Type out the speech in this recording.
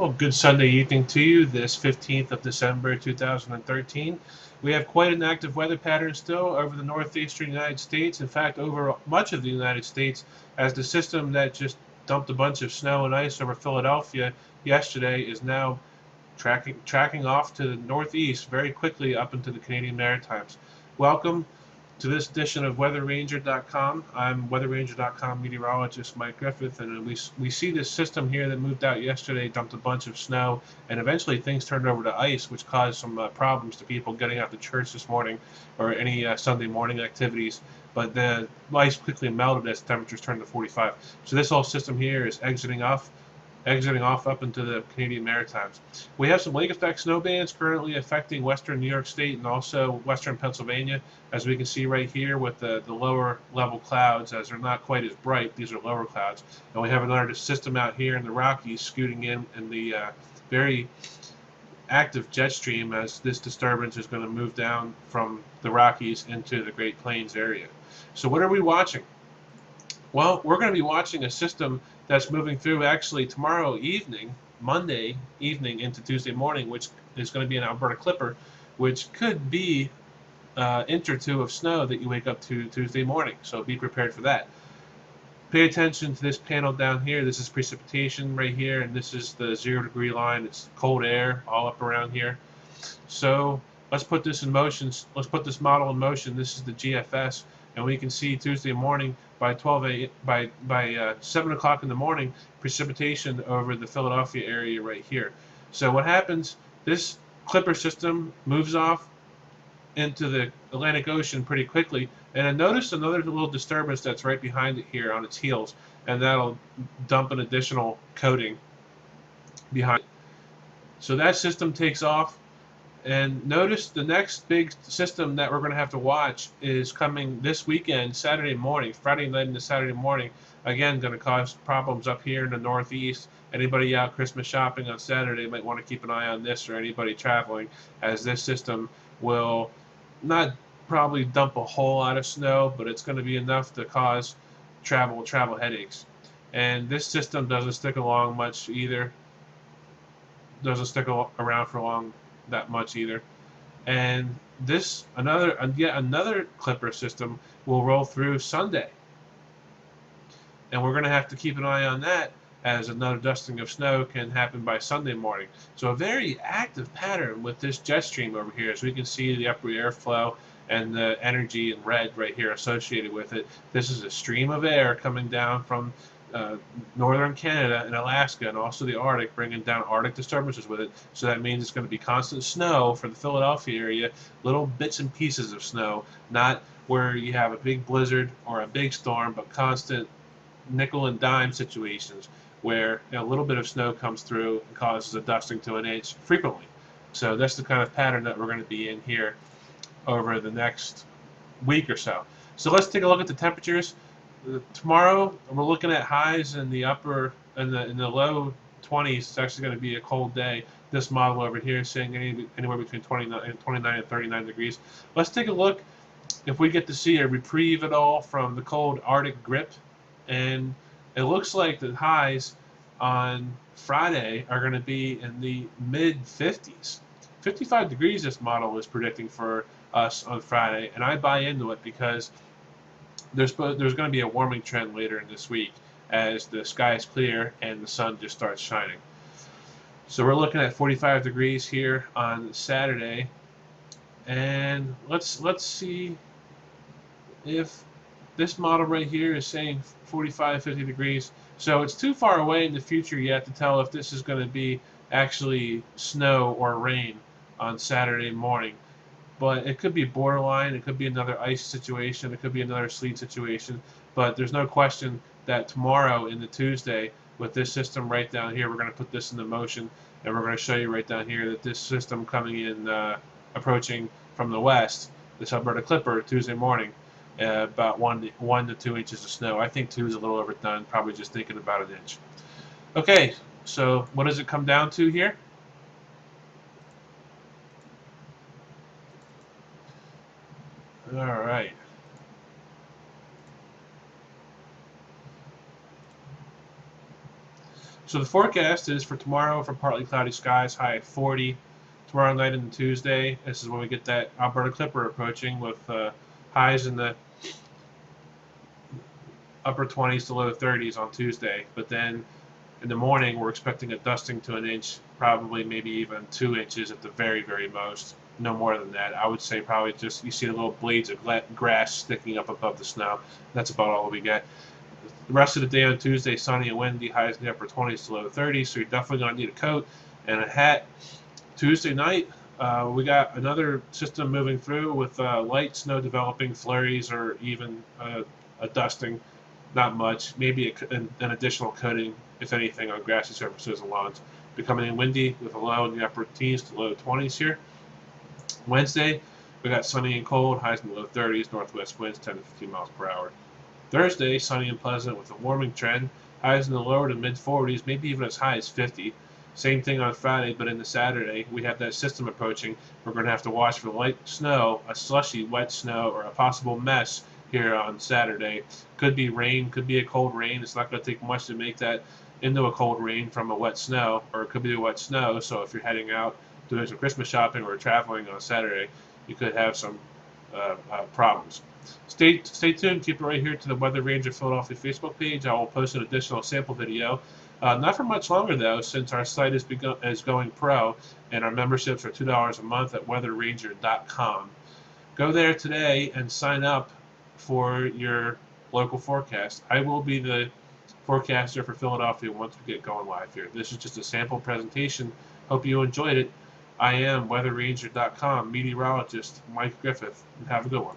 Well, good Sunday evening to you, this 15th of December 2013. We have quite an active weather pattern still over the northeastern United States. In fact, over much of the United States, as the system that just dumped a bunch of snow and ice over Philadelphia yesterday is now tracking off to the northeast very quickly up into the Canadian Maritimes. Welcome to this edition of WeatherRanger.com. I'm WeatherRanger.com meteorologist Mike Griffith, and we see this system here that moved out yesterday, dumped a bunch of snow, and eventually things turned over to ice, which caused some problems to people getting out to church this morning or any Sunday morning activities. But the ice quickly melted as temperatures turned to 45. So this whole system here is exiting off up into the Canadian Maritimes. We have some lake effect snow bands currently affecting western New York State and also western Pennsylvania, as we can see right here with the lower level clouds, as they're not quite as bright. These are lower clouds. And we have another system out here in the Rockies scooting in the very active jet stream, as this disturbance is going to move down from the Rockies into the Great Plains area. So what are we watching? Well, we're going to be watching a system that's moving through actually tomorrow evening, Monday evening into Tuesday morning, which is going to be an Alberta Clipper, which could be an inch or two of snow that you wake up to Tuesday morning. So be prepared for that. Pay attention to this panel down here. This is precipitation right here, and this is the 0 degree line. It's cold air all up around here. So let's put this in motion. Let's put this model in motion. This is the GFS, and we can see Tuesday morning by 7 o'clock in the morning, precipitation over the Philadelphia area right here. So what happens? This Clipper system moves off into the Atlantic Ocean pretty quickly, and I noticed another little disturbance that's right behind it here on its heels, and that'll dump an additional coating behind it. So that system takes off. And notice the next big system that we're going to have to watch is coming this weekend, Saturday morning, Friday night into Saturday morning. Again, going to cause problems up here in the Northeast. Anybody out Christmas shopping on Saturday might want to keep an eye on this, or anybody traveling, as this system will not probably dump a whole lot of snow, but it's going to be enough to cause travel headaches. And this system doesn't stick along much either. Doesn't stick around for long that much either. And this yet another Clipper system will roll through Sunday, and we're going to have to keep an eye on that, as another dusting of snow can happen by Sunday morning. So a very active pattern with this jet stream over here, as we can see the upper airflow and the energy in red right here associated with it. This is a stream of air coming down from northern Canada and Alaska, and also the Arctic, bringing down Arctic disturbances with it. So that means it's going to be constant snow for the Philadelphia area, little bits and pieces of snow, not where you have a big blizzard or a big storm, but constant nickel and dime situations where a little bit of snow comes through and causes a dusting to an inch frequently. So that's the kind of pattern that we're going to be in here over the next week or so. So let's take a look at the temperatures. Tomorrow we're looking at highs in the in the low 20s. It's actually going to be a cold day. This model over here is saying anywhere between 29 and 39 degrees. Let's take a look if we get to see a reprieve at all from the cold Arctic grip. And it looks like the highs on Friday are going to be in the mid 50s. 55 degrees this model is predicting for us on Friday, and I buy into it because there's going to be a warming trend later in this week as the sky is clear and the sun just starts shining. So we're looking at 45 degrees here on Saturday, and let's see if this model right here is saying 45, 50 degrees. So it's too far away in the future yet to tell if this is going to be actually snow or rain on Saturday morning. But it could be borderline. It could be another ice situation. It could be another sleet situation. But there's no question that tomorrow into Tuesday, with this system right down here, we're going to put this into motion, and we're going to show you right down here that this system coming in, approaching from the west, this Alberta Clipper, Tuesday morning, about 1 to 2 inches of snow. I think 2 is a little overdone, probably just thinking about an inch. Okay, so what does it come down to here? All right. So the forecast is for tomorrow for partly cloudy skies, high at 40. Tomorrow night and Tuesday, this is when we get that Alberta Clipper approaching with highs in the upper 20s to low 30s on Tuesday. But then in the morning, we're expecting a dusting to an inch, probably maybe even 2 inches at the very, very most. No more than that. I would say probably just you see the little blades of grass sticking up above the snow. That's about all we get. The rest of the day on Tuesday, sunny and windy, highs in the upper 20s to low 30s, so you're definitely going to need a coat and a hat. Tuesday night, we got another system moving through with light snow developing, flurries, or even a dusting. Not much, maybe an additional coating, if anything, on grassy surfaces and lawns. Becoming windy with a low in the upper teens to low 20s here. Wednesday, we got sunny and cold, highs in the low 30s, northwest winds 10 to 15 miles per hour. Thursday, sunny and pleasant with a warming trend, highs in the lower to mid 40s, maybe even as high as 50. Same thing on Friday, but into Saturday, we have that system approaching. We're going to have to watch for light snow, a slushy, wet snow, or a possible mess here on Saturday. Could be rain, could be a cold rain. It's not going to take much to make that into a cold rain from a wet snow, or it could be a wet snow. So if you're heading out doing some Christmas shopping or traveling on Saturday, you could have some problems. Stay tuned. Keep it right here to the Weather Ranger Philadelphia Facebook page. I will post an additional sample video. Not for much longer, though, since our site is going pro, and our memberships are $2 a month at weatherranger.com. Go there today and sign up for your local forecast. I will be the forecaster for Philadelphia once we get going live here. This is just a sample presentation. Hope you enjoyed it. I am weatherranger.com meteorologist Mike Griffith, and have a good one.